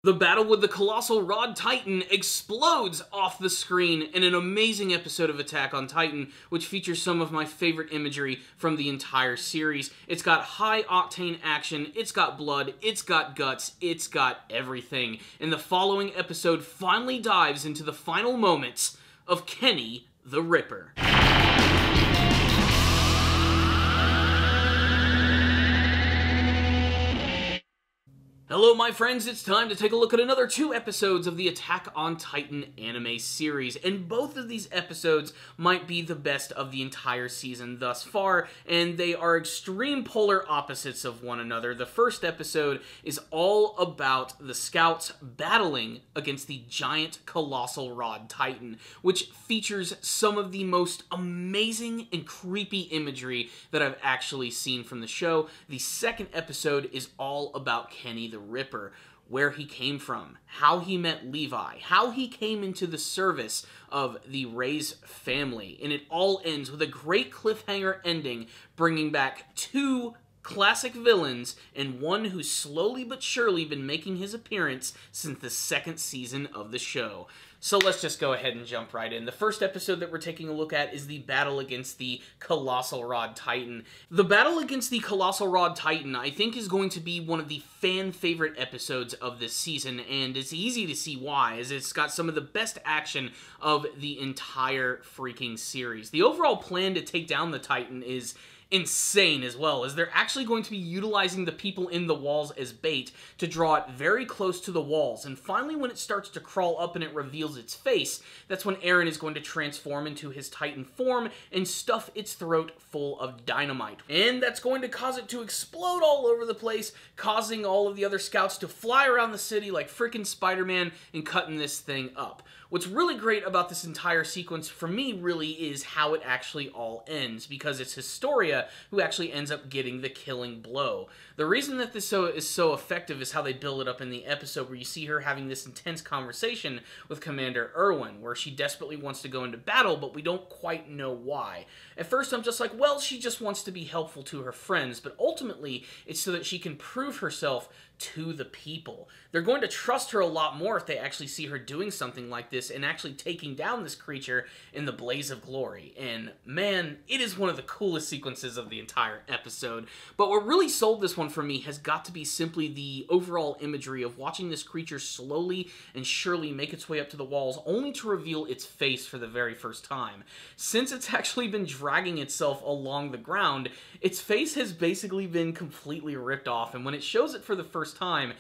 The battle with the Colossal Rod Titan explodes off the screen in an amazing episode of Attack on Titan, which features some of my favorite imagery from the entire series. It's got high-octane action, it's got blood, it's got guts, it's got everything. And the following episode finally dives into the final moments of Kenny the Ripper. Hello my friends, it's time to take a look at another 2 episodes of the Attack on Titan anime series, and both of these episodes might be the best of the entire season thus far, and they are extreme polar opposites of one another. The first episode is all about the scouts battling against the giant Colossal Rod Titan, which features some of the most amazing and creepy imagery that I've actually seen from the show. The second episode is all about Kenny the Ripper, where he came from, how he met Levi, how he came into the service of the Reiss family, and it all ends with a great cliffhanger ending, bringing back 2 classic villains and one who's slowly but surely been making his appearance since the 2nd season of the show. So let's just go ahead and jump right in. The first episode that we're taking a look at is the battle against the Colossal Rod Titan. The battle against the Colossal Rod Titan, I think, is going to be one of the fan-favorite episodes of this season, and it's easy to see why, as it's got some of the best action of the entire freaking series. The overall plan to take down the Titan is insane as well, as they're actually going to be utilizing the people in the walls as bait to draw it very close to the walls, and finally when it starts to crawl up and it reveals its face, that's when Eren is going to transform into his Titan form and stuff its throat full of dynamite. And that's going to cause it to explode all over the place, causing all of the other scouts to fly around the city like frickin' Spider-Man and cutting this thing up. What's really great about this entire sequence for me really is how it actually all ends, because it's Historia who actually ends up getting the killing blow. The reason that this is so effective is how they build it up in the episode, where you see her having this intense conversation with Commander Erwin, where she desperately wants to go into battle, but we don't quite know why. At first I'm just like, well, she just wants to be helpful to her friends, but ultimately it's so that she can prove herself to the people. They're going to trust her a lot more if they actually see her doing something like this and actually taking down this creature in the blaze of glory. And man, it is one of the coolest sequences of the entire episode. But what really sold this one for me has got to be simply the overall imagery of watching this creature slowly and surely make its way up to the walls, only to reveal its face for the very first time. Since it's actually been dragging itself along the ground, its face has basically been completely ripped off, and when it shows it for the first time,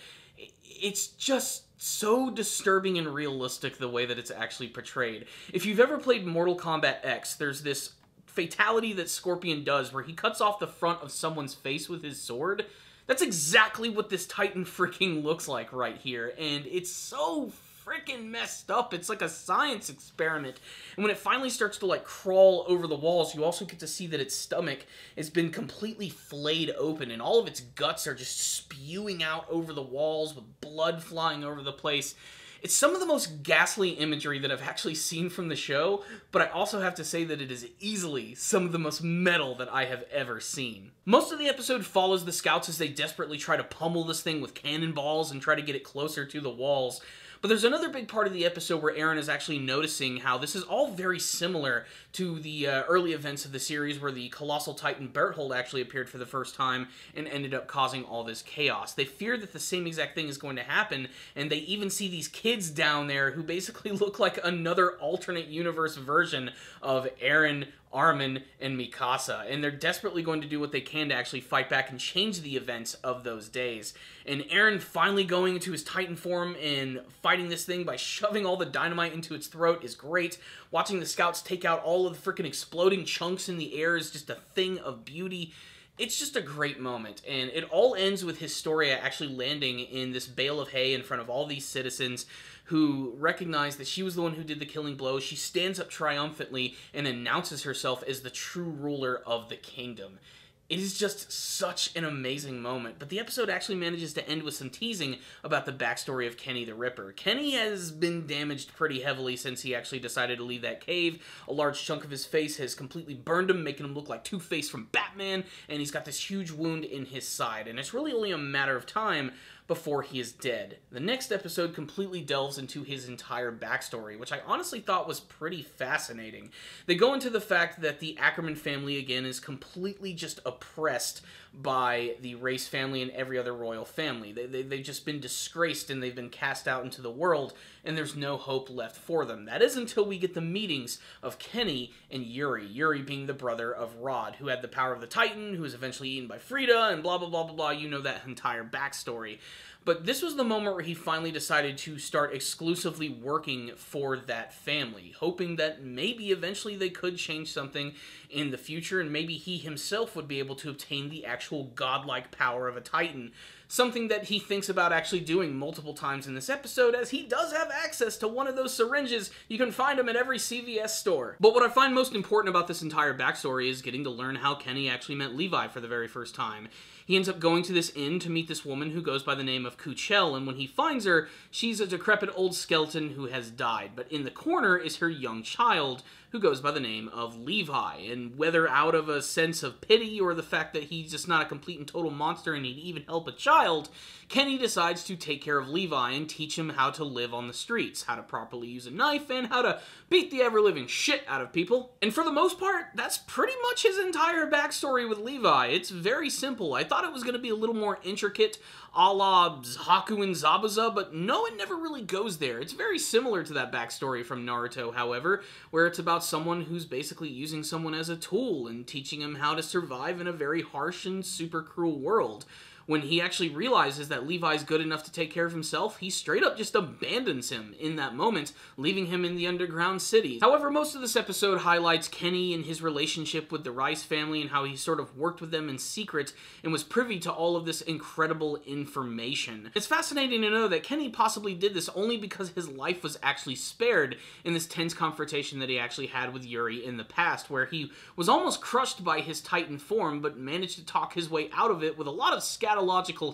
it's just so disturbing and realistic the way that it's actually portrayed. If you've ever played Mortal Kombat X, there's this fatality that Scorpion does where he cuts off the front of someone's face with his sword. That's exactly what this Titan freaking looks like right here, and it's so freaking messed up. It's like a science experiment. And when it finally starts to like crawl over the walls, you also get to see that its stomach has been completely flayed open, and all of its guts are just spewing out over the walls with blood flying over the place. It's some of the most ghastly imagery that I've actually seen from the show, but I also have to say that it is easily some of the most metal that I have ever seen. Most of the episode follows the scouts as they desperately try to pummel this thing with cannonballs and try to get it closer to the walls. But there's another big part of the episode where Eren is actually noticing how this is all very similar to the early events of the series, where the Colossal Titan Berthold actually appeared for the first time and ended up causing all this chaos. They fear that the same exact thing is going to happen, and they even see these kids down there who basically look like another alternate universe version of Eren, Armin, and Mikasa, and they're desperately going to do what they can to actually fight back and change the events of those days. And Eren finally going into his Titan form and fighting this thing by shoving all the dynamite into its throat is great. Watching the scouts take out all of the freaking exploding chunks in the air is just a thing of beauty. It's just a great moment, and it all ends with Historia actually landing in this bale of hay in front of all these citizens who recognize that she was the one who did the killing blow. She stands up triumphantly and announces herself as the true ruler of the kingdom. It is just such an amazing moment, but the episode actually manages to end with some teasing about the backstory of Kenny the Ripper. Kenny has been damaged pretty heavily since he actually decided to leave that cave. A large chunk of his face has completely burned him, making him look like Two-Face from Batman, and he's got this huge wound in his side, and it's really only a matter of time before he is dead. The next episode completely delves into his entire backstory, which I honestly thought was pretty fascinating. They go into the fact that the Ackerman family, again, is completely just oppressed by the Reiss family and every other royal family. They've just been disgraced and they've been cast out into the world, and there's no hope left for them. That is until we get the meetings of Kenny and Yuri. Yuri being the brother of Rod, who had the power of the Titan, who was eventually eaten by Frida, and blah, blah, blah, blah, blah. You know that entire backstory. But this was the moment where he finally decided to start exclusively working for that family, hoping that maybe eventually they could change something in the future, and maybe he himself would be able to obtain the actual godlike power of a Titan. Something that he thinks about actually doing multiple times in this episode, as he does have access to one of those syringes. You can find them at every CVS store. But what I find most important about this entire backstory is getting to learn how Kenny actually met Levi for the very first time. He ends up going to this inn to meet this woman who goes by the name of Kuchel, and when he finds her, she's a decrepit old skeleton who has died. But in the corner is her young child, who goes by the name of Levi. And whether out of a sense of pity or the fact that he's just not a complete and total monster and he'd even help a child, Kenny decides to take care of Levi and teach him how to live on the streets, how to properly use a knife, and how to beat the ever-living shit out of people. And for the most part, that's pretty much his entire backstory with Levi. It's very simple. I thought it was going to be a little more intricate, a la Haku and Zabuza, but no, it never really goes there. It's very similar to that backstory from Naruto, however, where it's about someone who's basically using someone as a tool and teaching him how to survive in a very harsh and super cruel world. When he actually realizes that Levi's good enough to take care of himself, he straight up just abandons him in that moment, leaving him in the underground city. However, most of this episode highlights Kenny and his relationship with the Reiss family and how he sort of worked with them in secret and was privy to all of this incredible information. It's fascinating to know that Kenny possibly did this only because his life was actually spared in this tense confrontation that he actually had with Yuri in the past, where he was almost crushed by his Titan form, but managed to talk his way out of it with a lot of scatological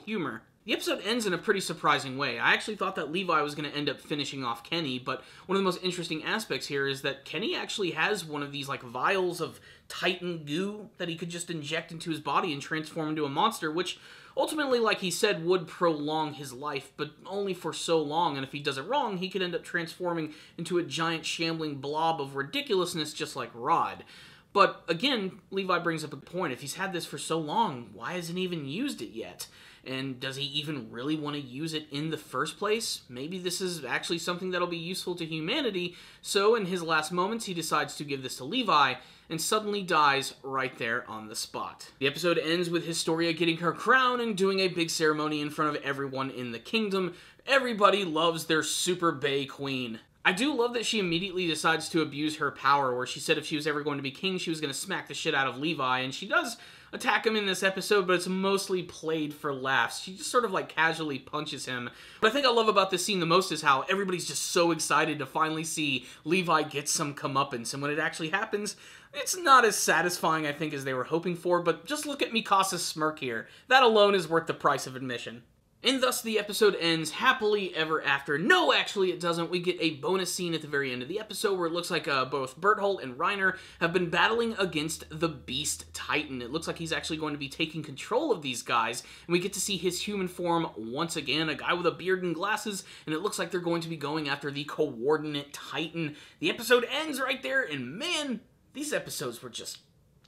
humor. The episode ends in a pretty surprising way. I actually thought that Levi was going to end up finishing off Kenny, but one of the most interesting aspects here is that Kenny actually has one of these like vials of Titan goo that he could just inject into his body and transform into a monster, which ultimately, like he said, would prolong his life, but only for so long, and if he does it wrong, he could end up transforming into a giant shambling blob of ridiculousness just like Rod. But again, Levi brings up a point. If he's had this for so long, why hasn't he even used it yet? And does he even really want to use it in the first place? Maybe this is actually something that'll be useful to humanity, so in his last moments he decides to give this to Levi, and suddenly dies right there on the spot. The episode ends with Historia getting her crown and doing a big ceremony in front of everyone in the kingdom. Everybody loves their super bae queen. I do love that she immediately decides to abuse her power, where she said if she was ever going to be king, she was going to smack the shit out of Levi, and she does attack him in this episode, but it's mostly played for laughs. She just sort of like casually punches him. What I think I love about this scene the most is how everybody's just so excited to finally see Levi get some comeuppance, and when it actually happens, it's not as satisfying, I think, as they were hoping for, but just look at Mikasa's smirk here. That alone is worth the price of admission. And thus the episode ends happily ever after. No, actually it doesn't. We get a bonus scene at the very end of the episode where it looks like both Berthold and Reiner have been battling against the Beast Titan. It looks like he's actually going to be taking control of these guys, and we get to see his human form once again, a guy with a beard and glasses, and it looks like they're going to be going after the Coordinate Titan. The episode ends right there, and man, these episodes were just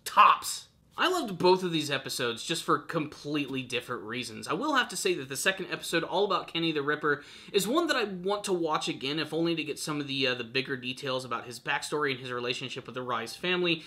tops. I loved both of these episodes just for completely different reasons. I will have to say that the second episode, all about Kenny the Ripper, is one that I want to watch again, if only to get some of the bigger details about his backstory and his relationship with the Reiss family.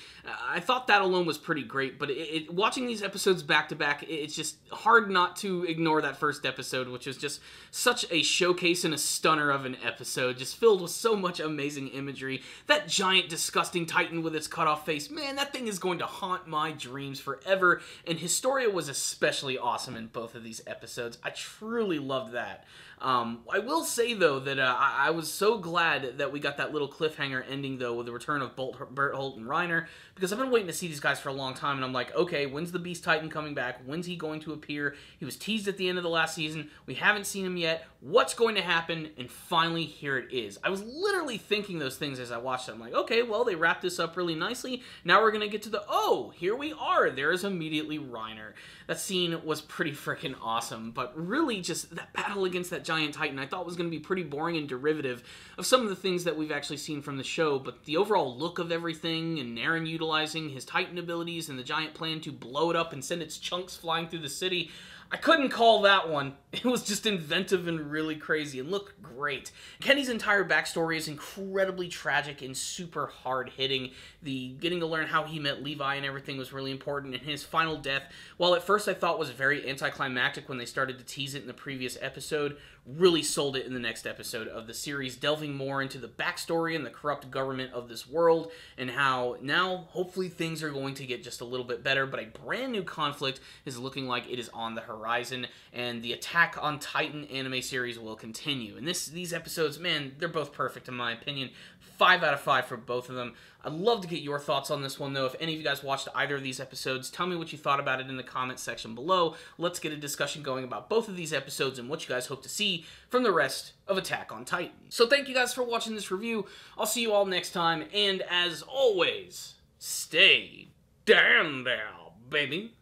I thought that alone was pretty great, but watching these episodes back to back, it's just hard not to ignore that first episode, which was just such a showcase and a stunner of an episode, just filled with so much amazing imagery. That giant, disgusting Titan with its cut-off face, man, that thing is going to haunt my dreams forever, and Historia was especially awesome in both of these episodes. I truly loved that. I will say, though, that I was so glad that we got that little cliffhanger ending, though, with the return of Bertholdt and Reiner, because I've been waiting to see these guys for a long time, and I'm like, okay, when's the Beast Titan coming back? When's he going to appear? He was teased at the end of the last season. We haven't seen him yet. What's going to happen? And finally, here it is. I was literally thinking those things as I watched it. I'm like, okay, well, they wrapped this up really nicely. Now we're going to get to the, oh, here we are. There's immediately Reiner. That scene was pretty freaking awesome, but really just that battle against that giant titan I thought was going to be pretty boring and derivative of some of the things that we've actually seen from the show, but the overall look of everything, and Eren utilizing his titan abilities and the giant plan to blow it up and send its chunks flying through the city, I couldn't call that one. It was just inventive and really crazy and looked great. Kenny's entire backstory is incredibly tragic and super hard-hitting. The getting to learn how he met Levi and everything was really important, and his final death, while at first I thought was very anticlimactic when they started to tease it in the previous episode, really sold it in the next episode of the series, delving more into the backstory and the corrupt government of this world, and how now, hopefully, things are going to get just a little bit better, but a brand new conflict is looking like it is on the horizon, and the Attack on Titan anime series will continue. And these episodes, man, they're both perfect in my opinion. 5 out of 5 for both of them. I'd love to get your thoughts on this one, though. If any of you guys watched either of these episodes, tell me what you thought about it in the comments section below. Let's get a discussion going about both of these episodes and what you guys hope to see from the rest of Attack on Titan. So thank you guys for watching this review. I'll see you all next time, and as always, stay down there, baby.